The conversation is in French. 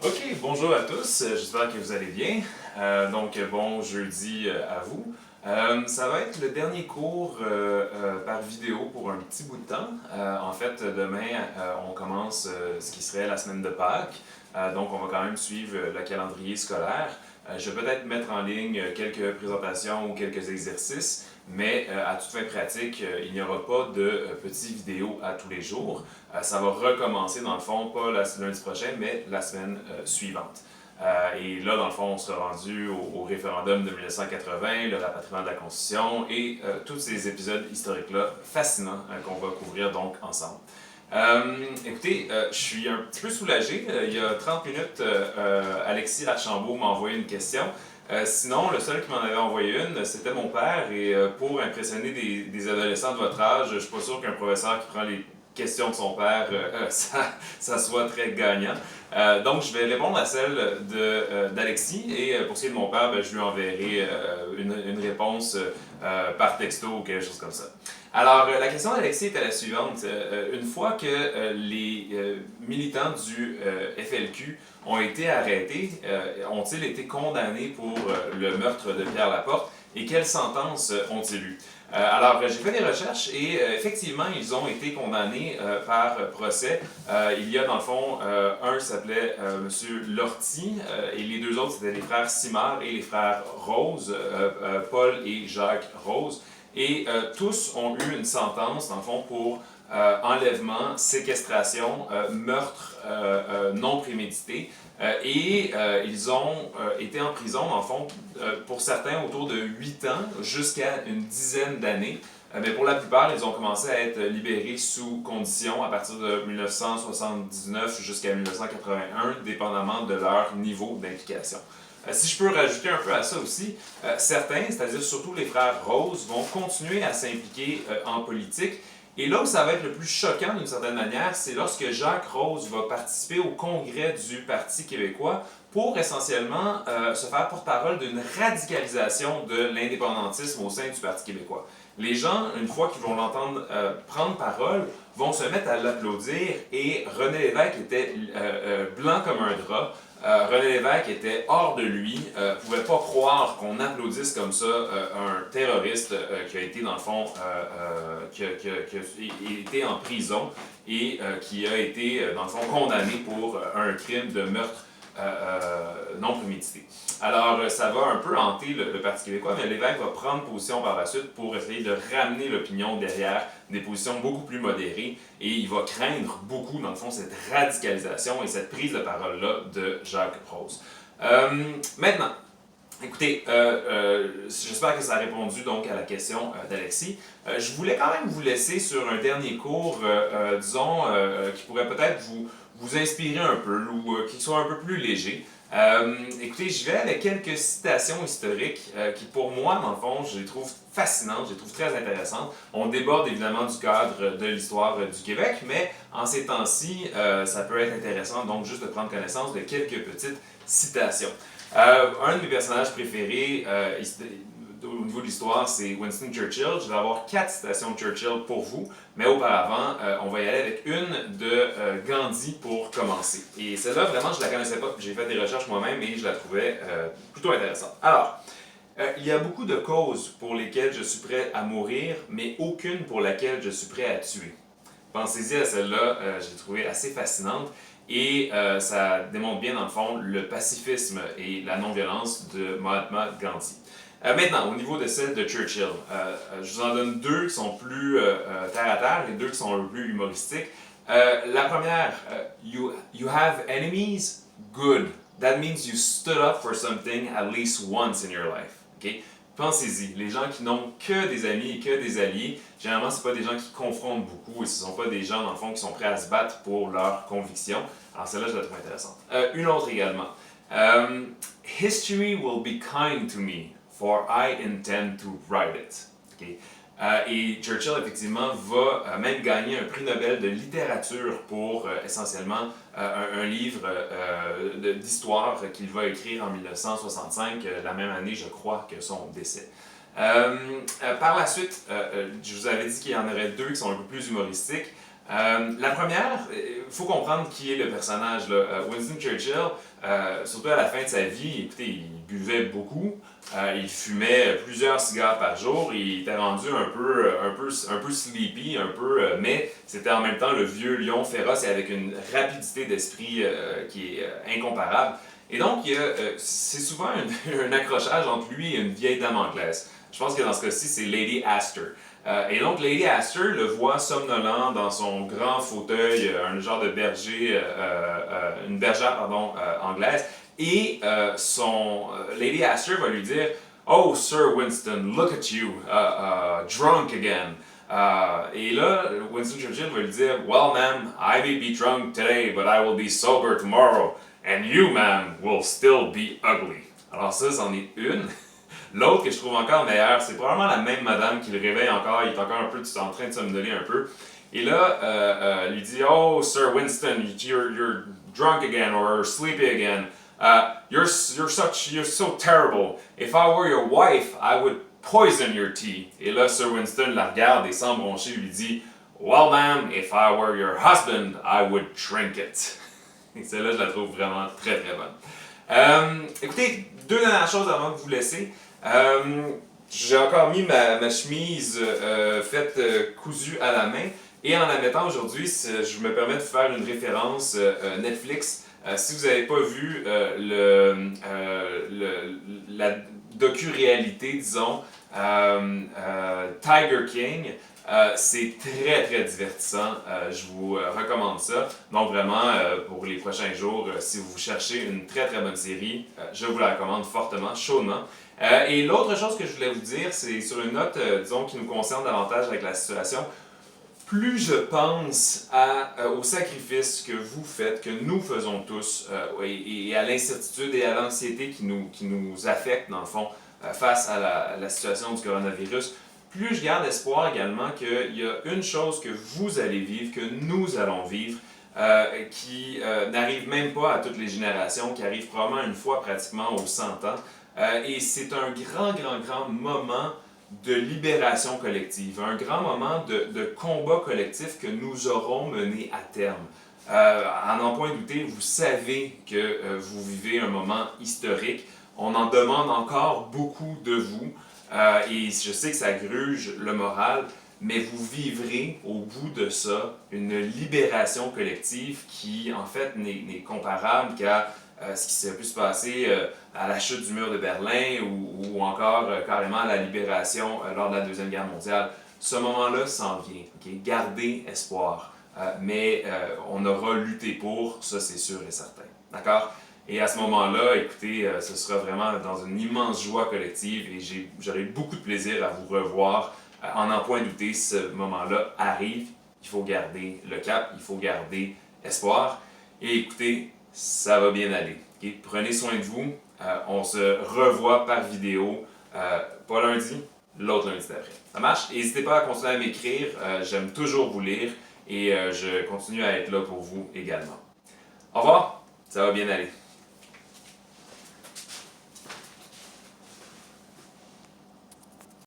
Ok, bonjour à tous, j'espère que vous allez bien. Bon jeudi à vous. Ça va être le dernier cours par vidéo pour un petit bout de temps. Demain, on commence ce qui serait la semaine de Pâques. Donc, on va quand même suivre le calendrier scolaire. Je vais peut-être mettre en ligne quelques présentations ou quelques exercices, mais à toute fin pratique, il n'y aura pas de petites vidéos à tous les jours. Ça va recommencer, dans le fond, pas lundi prochain, mais la semaine suivante. Et là, dans le fond, on sera rendu au référendum de 1980, le rapatriement de la Constitution et tous ces épisodes historiques-là fascinants qu'on va couvrir donc ensemble. Je suis un petit peu soulagé. Il y a 30 minutes, Alexis Archambault m'a envoyé une question. Sinon, le seul qui m'en avait envoyé une, c'était mon père. Et pour impressionner des adolescents de votre âge, je suis pas sûr qu'un professeur qui prend les questions de son père, ça soit très gagnant. Donc, je vais répondre à celle d'Alexis. Et pour ce qui est de mon père, je lui enverrai une réponse par texto ou quelque chose comme ça. Alors, la question d'Alexis était la suivante. Une fois que les militants du FLQ ont été arrêtés, ont-ils été condamnés pour le meurtre de Pierre Laporte et quelle sentence ont-ils eu? J'ai fait des recherches et effectivement, ils ont été condamnés par procès. Il y a dans le fond, un s'appelait M. Lortie et les deux autres c'était les frères Simard et les frères Rose, Paul et Jacques Rose. Et tous ont eu une sentence, dans le fond, pour enlèvement, séquestration, meurtre non prémédité. Ils ont été en prison, dans le fond, pour certains autour de 8 ans jusqu'à une dizaine d'années. Mais pour la plupart, ils ont commencé à être libérés sous condition à partir de 1979 jusqu'à 1981, dépendamment de leur niveau d'implication. Si je peux rajouter un peu à ça aussi, certains, c'est-à-dire surtout les frères Rose, vont continuer à s'impliquer en politique. Et là où ça va être le plus choquant d'une certaine manière, c'est lorsque Jacques Rose va participer au congrès du Parti québécois pour essentiellement se faire porte-parole d'une radicalisation de l'indépendantisme au sein du Parti québécois. Les gens, une fois qu'ils vont l'entendre prendre parole, vont se mettre à l'applaudir et René Lévesque était blanc comme un drap. René Lévesque était hors de lui, pouvait pas croire qu'on applaudisse comme ça un terroriste qui a été dans le fond, qui a été en prison et qui a été dans le fond condamné pour un crime de meurtre non prémédité. Alors, ça va un peu hanter le Parti québécois, mais Lévesque va prendre position par la suite pour essayer de ramener l'opinion derrière des positions beaucoup plus modérées et il va craindre beaucoup, dans le fond, cette radicalisation et cette prise de parole-là de Jacques Rose. Maintenant, écoutez, j'espère que ça a répondu donc à la question d'Alexis. Je voulais quand même vous laisser sur un dernier cours, qui pourrait peut-être vous inspirer un peu ou qui soit un peu plus léger. Écoutez, je vais avec quelques citations historiques qui, pour moi, dans le fond, je les trouve fascinantes, je les trouve très intéressantes. On déborde évidemment du cadre de l'histoire du Québec, mais en ces temps-ci, ça peut être intéressant donc juste de prendre connaissance de quelques petites citations. Un de mes personnages préférés au niveau de l'histoire, c'est Winston Churchill. Je vais avoir 4 citations de Churchill pour vous, mais auparavant, on va y aller avec une de Gandhi pour commencer. Et celle-là, vraiment, je ne la connaissais pas. J'ai fait des recherches moi-même et je la trouvais plutôt intéressante. Alors, il y a beaucoup de causes pour lesquelles je suis prêt à mourir, mais aucune pour laquelle je suis prêt à tuer. Pensez-y à celle-là, je l'ai trouvée assez fascinante. Et ça démontre bien, dans le fond, le pacifisme et la non-violence de Mahatma Gandhi. Maintenant, au niveau de celle de Churchill, je vous en donne deux qui sont plus terre à terre et deux qui sont un peu plus humoristiques. La première, you have enemies? Good. That means you stood up for something at least once in your life. Okay? Pensez-y, les gens qui n'ont que des amis et que des alliés, généralement, ce pas des gens qui confrontent beaucoup et ce ne sont pas des gens, dans le fond, qui sont prêts à se battre pour leurs convictions. Alors, celle-là, je la trouve intéressante. Une autre également. History will be kind to me, for I intend to write it. Okay? Et Churchill, effectivement, va même gagner un prix Nobel de littérature pour essentiellement un livre d'histoire qu'il va écrire en 1965, la même année, je crois, que son décès. Par la suite, je vous avais dit qu'il y en aurait deux qui sont un peu plus humoristiques. La première, il faut comprendre qui est le personnage, là. Winston Churchill, surtout à la fin de sa vie, écoutez, il buvait beaucoup, il fumait plusieurs cigares par jour, il était rendu un peu sleepy, mais c'était en même temps le vieux lion féroce et avec une rapidité d'esprit qui est incomparable. Et donc, c'est souvent un accrochage entre lui et une vieille dame anglaise. Je pense que dans ce cas-ci, c'est Lady Astor. Et donc, Lady Astor le voit somnolent dans son grand fauteuil, un genre de berger, une bergère, pardon, anglaise. Et Lady Astor va lui dire, "Oh, Sir Winston, look at you, drunk again." Et là, Winston Churchill va lui dire, "Well, ma'am, I may be drunk today, but I will be sober tomorrow. And you, ma'am, will still be ugly." Alors ça, c'en est une. L'autre que je trouve encore meilleure, c'est probablement la même madame qui le réveille encore, il est encore un peu en train de somnoler un peu. Et là, lui dit, "Oh, Sir Winston, you're drunk again or sleepy again. You're so terrible. If I were your wife, I would poison your tea." Et là, Sir Winston la regarde et sans broncher lui dit, "Well, ma'am, if I were your husband, I would drink it." Et celle-là, je la trouve vraiment très très bonne. Écoutez, deux dernières choses avant de vous laisser. J'ai encore mis ma chemise faite cousue à la main et en la mettant aujourd'hui, je me permets de faire une référence Netflix. Si vous n'avez pas vu la docu-réalité, disons, Tiger King, c'est très très divertissant, je vous recommande ça. Donc vraiment, pour les prochains jours, si vous cherchez une très très bonne série, je vous la recommande fortement, chaudement. Et l'autre chose que je voulais vous dire, c'est sur une note, disons, qui nous concerne davantage avec la situation. Plus je pense au sacrifice que vous faites, que nous faisons tous, et à l'incertitude et à l'anxiété qui nous affecte, dans le fond, face à la situation du coronavirus, plus je garde espoir également qu'il y a une chose que vous allez vivre, que nous allons vivre, qui n'arrive même pas à toutes les générations, qui arrive probablement une fois pratiquement aux 100 ans. Et c'est un grand moment de libération collective, un grand moment de combat collectif que nous aurons mené à terme. À n'en point douter, vous savez que vous vivez un moment historique. On en demande encore beaucoup de vous. Et je sais que ça gruge le moral, mais vous vivrez au bout de ça une libération collective qui, en fait, n'est comparable qu'à ce qui s'est pu se passer à la chute du mur de Berlin ou encore carrément à la libération lors de la Deuxième Guerre mondiale. Ce moment-là s'en vient. Okay? Gardez espoir. Mais on aura lutté pour, ça c'est sûr et certain. D'accord? Et à ce moment-là, écoutez, ce sera vraiment dans une immense joie collective et j'aurai beaucoup de plaisir à vous revoir. En n'en point douter, ce moment-là arrive. Il faut garder le cap, il faut garder espoir. Et écoutez, ça va bien aller. Okay? Prenez soin de vous. On se revoit par vidéo, pas lundi, l'autre lundi d'après. Ça marche? N'hésitez pas à continuer à m'écrire. J'aime toujours vous lire et je continue à être là pour vous également. Au revoir, ça va bien aller.